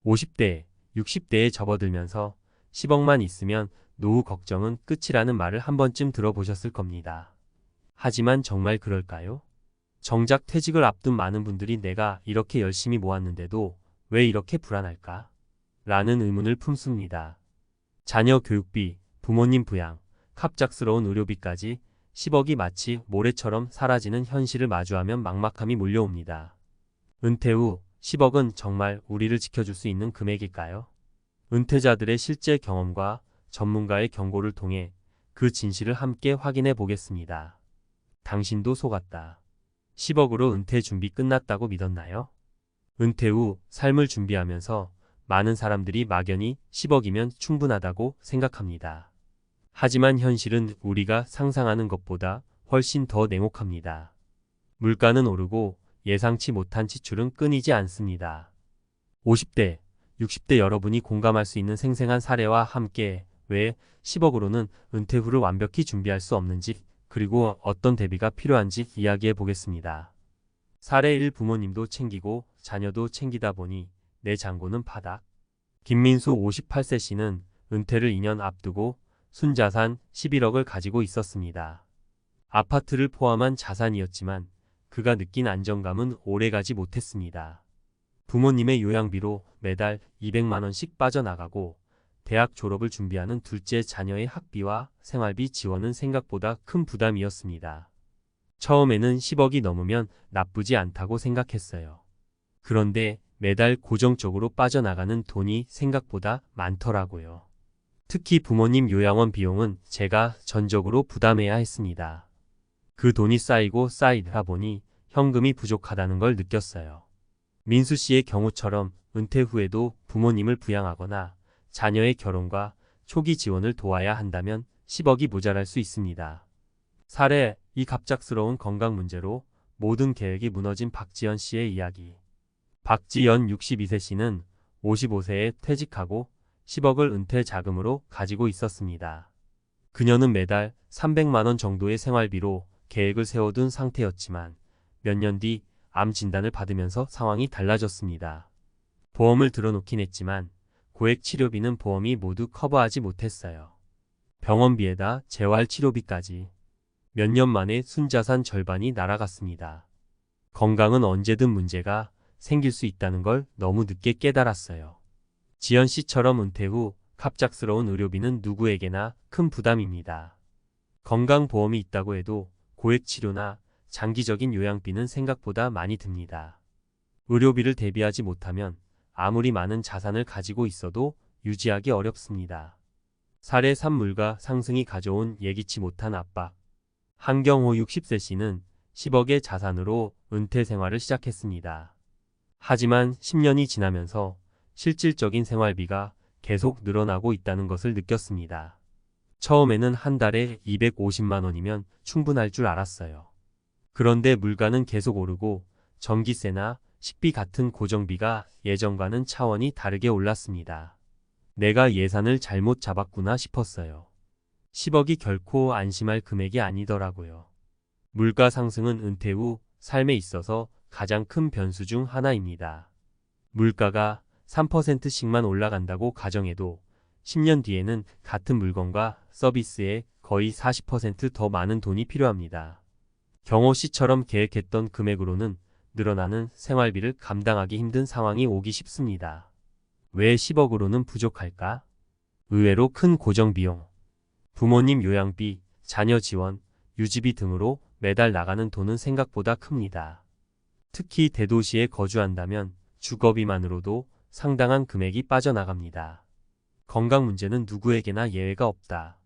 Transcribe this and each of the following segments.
50대, 60대에 접어들면서 10억만 있으면 노후 걱정은 끝이라는 말을 한 번쯤 들어보셨을 겁니다. 하지만 정말 그럴까요? 정작 퇴직을 앞둔 많은 분들이 내가 이렇게 열심히 모았는데도 왜 이렇게 불안할까? 라는 의문을 품습니다. 자녀 교육비, 부모님 부양, 갑작스러운 의료비까지 10억이 마치 모래처럼 사라지는 현실을 마주하면 막막함이 몰려옵니다. 은퇴 후 10억은 정말 우리를 지켜줄 수 있는 금액일까요? 은퇴자들의 실제 경험과 전문가의 경고를 통해 그 진실을 함께 확인해 보겠습니다. 당신도 속았다. 10억으로 은퇴 준비 끝났다고 믿었나요? 은퇴 후 삶을 준비하면서 많은 사람들이 막연히 10억이면 충분하다고 생각합니다. 하지만 현실은 우리가 상상하는 것보다 훨씬 더 냉혹합니다. 물가는 오르고 예상치 못한 지출은 끊이지 않습니다. 50대, 60대 여러분이 공감할 수 있는 생생한 사례와 함께 왜 10억으로는 은퇴 후를 완벽히 준비할 수 없는지, 그리고 어떤 대비가 필요한지 이야기해 보겠습니다. 사례 1. 부모님도 챙기고 자녀도 챙기다 보니 내 잔고는 파닥. 김민수 58세 씨는 은퇴를 2년 앞두고 순자산 11억을 가지고 있었습니다. 아파트를 포함한 자산이었지만 그가 느낀 안정감은 오래가지 못했습니다. 부모님의 요양비로 매달 200만 원씩 빠져나가고 대학 졸업을 준비하는 둘째 자녀의 학비와 생활비 지원은 생각보다 큰 부담이었습니다. 처음에는 10억이 넘으면 나쁘지 않다고 생각했어요. 그런데 매달 고정적으로 빠져나가는 돈이 생각보다 많더라고요. 특히 부모님 요양원 비용은 제가 전적으로 부담해야 했습니다. 그 돈이 쌓이고 쌓이다 보니 현금이 부족하다는 걸 느꼈어요. 민수 씨의 경우처럼 은퇴 후에도 부모님을 부양하거나 자녀의 결혼과 초기 지원을 도와야 한다면 10억이 모자랄 수 있습니다. 사례 2. 갑작스러운 건강 문제로 모든 계획이 무너진 박지연 씨의 이야기. 박지연 62세 씨는 55세에 퇴직하고 10억을 은퇴 자금으로 가지고 있었습니다. 그녀는 매달 300만 원 정도의 생활비로 계획을 세워둔 상태였지만 몇 년 뒤 암 진단을 받으면서 상황이 달라졌습니다. 보험을 들어놓긴 했지만 고액 치료비는 보험이 모두 커버하지 못했어요. 병원비에다 재활 치료비까지. 몇 년 만에 순자산 절반이 날아갔습니다. 건강은 언제든 문제가 생길 수 있다는 걸 너무 늦게 깨달았어요. 지연 씨처럼 은퇴 후 갑작스러운 의료비는 누구에게나 큰 부담입니다. 건강보험이 있다고 해도 고액 치료나 장기적인 요양비는 생각보다 많이 듭니다. 의료비를 대비하지 못하면 아무리 많은 자산을 가지고 있어도 유지하기 어렵습니다. 사례 3. 물가 상승이 가져온 예기치 못한 압박. 한경호 60세 씨는 10억의 자산으로 은퇴 생활을 시작했습니다. 하지만 10년이 지나면서 실질적인 생활비가 계속 늘어나고 있다는 것을 느꼈습니다. 처음에는 한 달에 250만 원이면 충분할 줄 알았어요. 그런데 물가는 계속 오르고 전기세나 식비 같은 고정비가 예전과는 차원이 다르게 올랐습니다. 내가 예산을 잘못 잡았구나 싶었어요. 10억이 결코 안심할 금액이 아니더라고요. 물가 상승은 은퇴 후 삶에 있어서 가장 큰 변수 중 하나입니다. 물가가 3%씩만 올라간다고 가정해도 10년 뒤에는 같은 물건과 서비스에 거의 40% 더 많은 돈이 필요합니다. 경호 씨처럼 계획했던 금액으로는 늘어나는 생활비를 감당하기 힘든 상황이 오기 쉽습니다. 왜 10억으로는 부족할까? 의외로 큰 고정비용, 부모님 요양비, 자녀 지원, 유지비 등으로 매달 나가는 돈은 생각보다 큽니다. 특히 대도시에 거주한다면 주거비만으로도 상당한 금액이 빠져나갑니다. 건강 문제는 누구에게나 예외가 없다.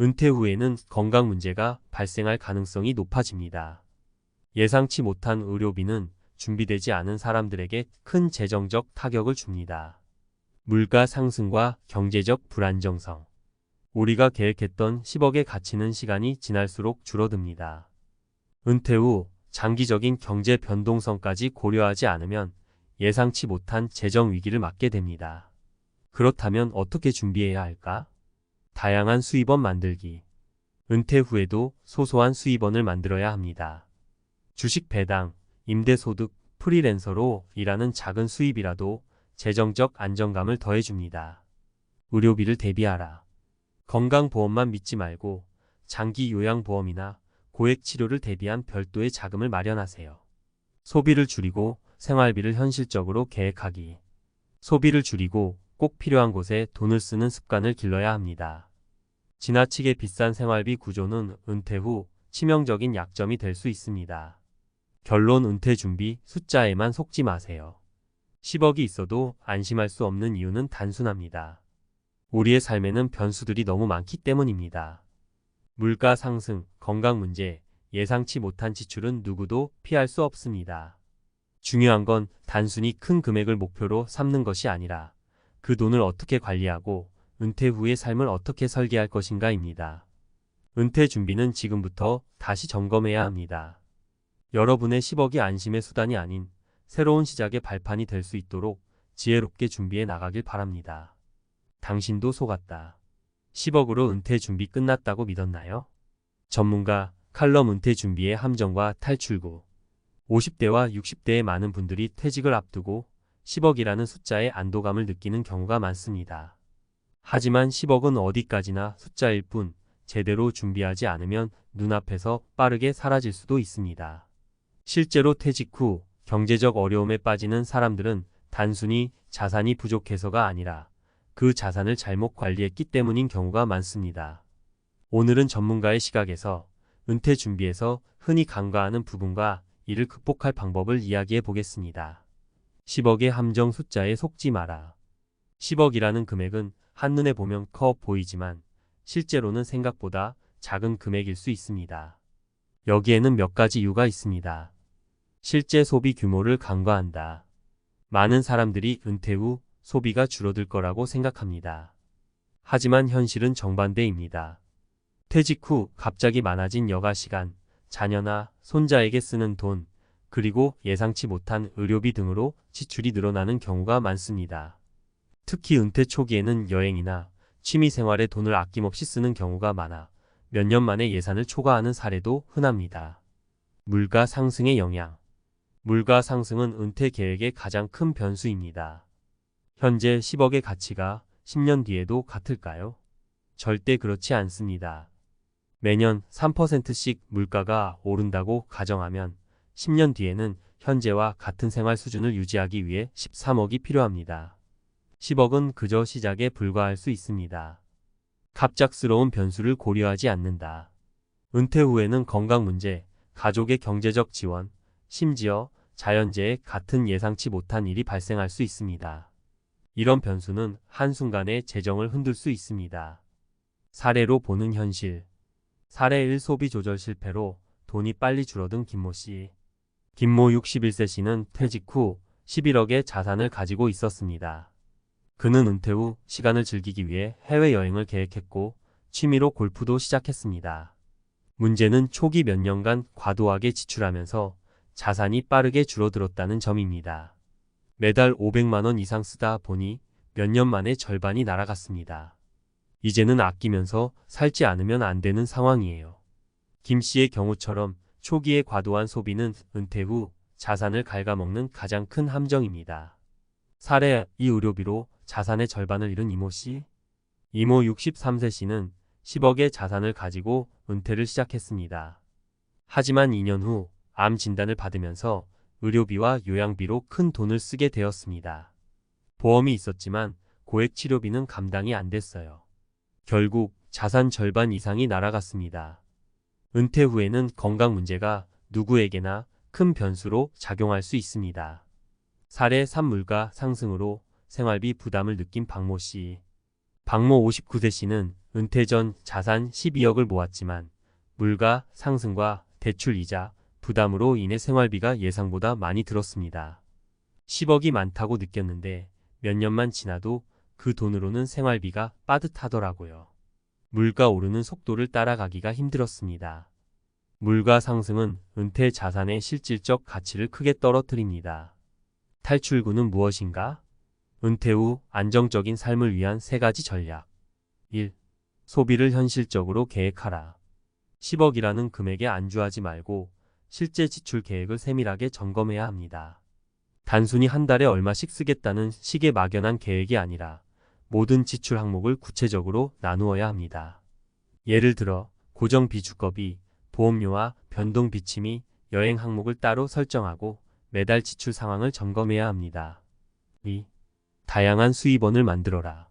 은퇴 후에는 건강 문제가 발생할 가능성이 높아집니다. 예상치 못한 의료비는 준비되지 않은 사람들에게 큰 재정적 타격을 줍니다. 물가 상승과 경제적 불안정성. 우리가 계획했던 10억의 가치는 시간이 지날수록 줄어듭니다. 은퇴 후 장기적인 경제 변동성까지 고려하지 않으면 예상치 못한 재정 위기를 맞게 됩니다. 그렇다면 어떻게 준비해야 할까? 다양한 수입원 만들기. 은퇴 후에도 소소한 수입원을 만들어야 합니다. 주식 배당, 임대소득, 프리랜서로 일하는 작은 수입이라도 재정적 안정감을 더해줍니다. 의료비를 대비하라. 건강보험만 믿지 말고 장기 요양보험이나 고액 치료를 대비한 별도의 자금을 마련하세요. 소비를 줄이고 생활비를 현실적으로 계획하기. 소비를 줄이고 꼭 필요한 곳에 돈을 쓰는 습관을 길러야 합니다. 지나치게 비싼 생활비 구조는 은퇴 후 치명적인 약점이 될 수 있습니다. 결론 은퇴 준비 숫자에만 속지 마세요. 10억이 있어도 안심할 수 없는 이유는 단순합니다. 우리의 삶에는 변수들이 너무 많기 때문입니다. 물가 상승, 건강 문제, 예상치 못한 지출은 누구도 피할 수 없습니다. 중요한 건 단순히 큰 금액을 목표로 삼는 것이 아니라 그 돈을 어떻게 관리하고 은퇴 후의 삶을 어떻게 설계할 것인가입니다. 은퇴 준비는 지금부터 다시 점검해야 합니다. 여러분의 10억이 안심의 수단이 아닌 새로운 시작의 발판이 될 수 있도록 지혜롭게 준비해 나가길 바랍니다. 당신도 속았다. 10억으로 은퇴 준비 끝났다고 믿었나요? 전문가 칼럼 은퇴 준비의 함정과 탈출구. 50대와 60대의 많은 분들이 퇴직을 앞두고 10억이라는 숫자에 안도감을 느끼는 경우가 많습니다. 하지만 10억은 어디까지나 숫자일 뿐 제대로 준비하지 않으면 눈앞에서 빠르게 사라질 수도 있습니다. 실제로 퇴직 후 경제적 어려움에 빠지는 사람들은 단순히 자산이 부족해서가 아니라 그 자산을 잘못 관리했기 때문인 경우가 많습니다. 오늘은 전문가의 시각에서 은퇴 준비에서 흔히 간과하는 부분과 이를 극복할 방법을 이야기해 보겠습니다. 10억의 함정 숫자에 속지 마라. 10억이라는 금액은 한눈에 보면 커 보이지만 실제로는 생각보다 작은 금액일 수 있습니다. 여기에는 몇 가지 이유가 있습니다. 실제 소비 규모를 간과한다. 많은 사람들이 은퇴 후 소비가 줄어들 거라고 생각합니다. 하지만 현실은 정반대입니다. 퇴직 후 갑자기 많아진 여가 시간, 자녀나 손자에게 쓰는 돈, 그리고 예상치 못한 의료비 등으로 지출이 늘어나는 경우가 많습니다. 특히 은퇴 초기에는 여행이나 취미 생활에 돈을 아낌없이 쓰는 경우가 많아 몇 년 만에 예산을 초과하는 사례도 흔합니다. 물가 상승의 영향. 물가 상승은 은퇴 계획의 가장 큰 변수입니다. 현재 10억의 가치가 10년 뒤에도 같을까요? 절대 그렇지 않습니다. 매년 3%씩 물가가 오른다고 가정하면 10년 뒤에는 현재와 같은 생활 수준을 유지하기 위해 13억이 필요합니다. 10억은 그저 시작에 불과할 수 있습니다. 갑작스러운 변수를 고려하지 않는다. 은퇴 후에는 건강 문제, 가족의 경제적 지원, 심지어 자연재해 같은 예상치 못한 일이 발생할 수 있습니다. 이런 변수는 한순간에 재정을 흔들 수 있습니다. 사례로 보는 현실. 사례 1 소비 조절 실패로 돈이 빨리 줄어든 김모 씨. 김모 61세 씨는 퇴직 후 11억의 자산을 가지고 있었습니다. 그는 은퇴 후 시간을 즐기기 위해 해외여행을 계획했고 취미로 골프도 시작했습니다. 문제는 초기 몇 년간 과도하게 지출하면서 자산이 빠르게 줄어들었다는 점입니다. 매달 500만 원 이상 쓰다 보니 몇 년 만에 절반이 날아갔습니다. 이제는 아끼면서 살지 않으면 안 되는 상황이에요. 김 씨의 경우처럼 초기의 과도한 소비는 은퇴 후 자산을 갉아먹는 가장 큰 함정입니다. 사례 2 의료비로 자산의 절반을 잃은 이모 씨. 이모 63세 씨는 10억의 자산을 가지고 은퇴를 시작했습니다. 하지만 2년 후 암 진단을 받으면서 의료비와 요양비로 큰 돈을 쓰게 되었습니다. 보험이 있었지만 고액 치료비는 감당이 안 됐어요. 결국 자산 절반 이상이 날아갔습니다. 은퇴 후에는 건강 문제가 누구에게나 큰 변수로 작용할 수 있습니다. 사례 3 물가 상승으로 생활비 부담을 느낀 박모 씨. 박모 59세 씨는 은퇴 전 자산 12억을 모았지만 물가 상승과 대출 이자, 부담으로 인해 생활비가 예상보다 많이 들었습니다. 10억이 많다고 느꼈는데 몇 년만 지나도 그 돈으로는 생활비가 빠듯하더라고요. 물가 오르는 속도를 따라가기가 힘들었습니다. 물가 상승은 은퇴 자산의 실질적 가치를 크게 떨어뜨립니다. 탈출구는 무엇인가? 은퇴 후 안정적인 삶을 위한 3가지 전략. 1. 소비를 현실적으로 계획하라. 10억이라는 금액에 안주하지 말고 실제 지출 계획을 세밀하게 점검해야 합니다. 단순히 한 달에 얼마씩 쓰겠다는 식의 막연한 계획이 아니라 모든 지출 항목을 구체적으로 나누어야 합니다. 예를 들어 고정비 주거비, 보험료와 변동 비침이 여행 항목을 따로 설정하고 매달 지출 상황을 점검해야 합니다. 2. 다양한 수입원을 만들어라.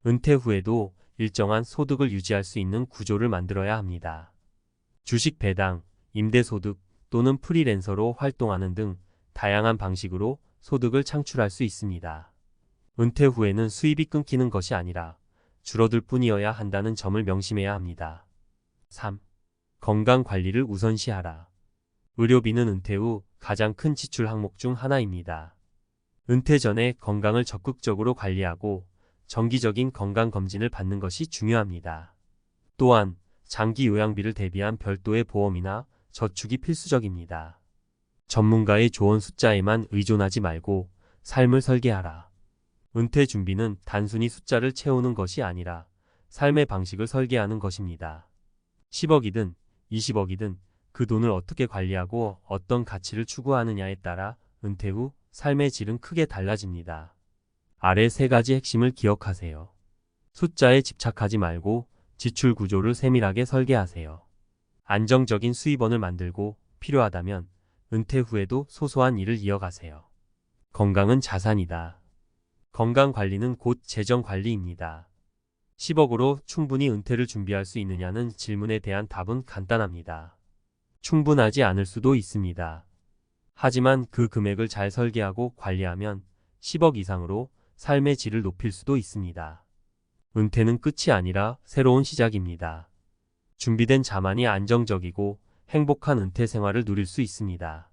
은퇴 후에도 일정한 소득을 유지할 수 있는 구조를 만들어야 합니다. 주식 배당, 임대소득 또는 프리랜서로 활동하는 등 다양한 방식으로 소득을 창출할 수 있습니다. 은퇴 후에는 수입이 끊기는 것이 아니라 줄어들 뿐이어야 한다는 점을 명심해야 합니다. 3. 건강 관리를 우선시하라. 의료비는 은퇴 후 가장 큰 지출 항목 중 하나입니다. 은퇴 전에 건강을 적극적으로 관리하고 정기적인 건강검진을 받는 것이 중요합니다. 또한 장기 요양비를 대비한 별도의 보험이나 저축이 필수적입니다. 전문가의 조언 숫자에만 의존하지 말고 삶을 설계하라. 은퇴 준비는 단순히 숫자를 채우는 것이 아니라 삶의 방식을 설계하는 것입니다. 10억이든 20억이든 그 돈을 어떻게 관리하고 어떤 가치를 추구하느냐에 따라 은퇴 후 삶의 질은 크게 달라집니다. 아래 3가지 핵심을 기억하세요. 숫자에 집착하지 말고 지출 구조를 세밀하게 설계하세요. 안정적인 수입원을 만들고 필요하다면 은퇴 후에도 소소한 일을 이어가세요. 건강은 자산이다. 건강 관리는 곧 재정 관리입니다. 10억으로 충분히 은퇴를 준비할 수 있느냐는 질문에 대한 답은 간단합니다. 충분하지 않을 수도 있습니다. 하지만 그 금액을 잘 설계하고 관리하면 10억 이상으로 삶의 질을 높일 수도 있습니다. 은퇴는 끝이 아니라 새로운 시작입니다. 준비된 자만이 안정적이고 행복한 은퇴 생활을 누릴 수 있습니다.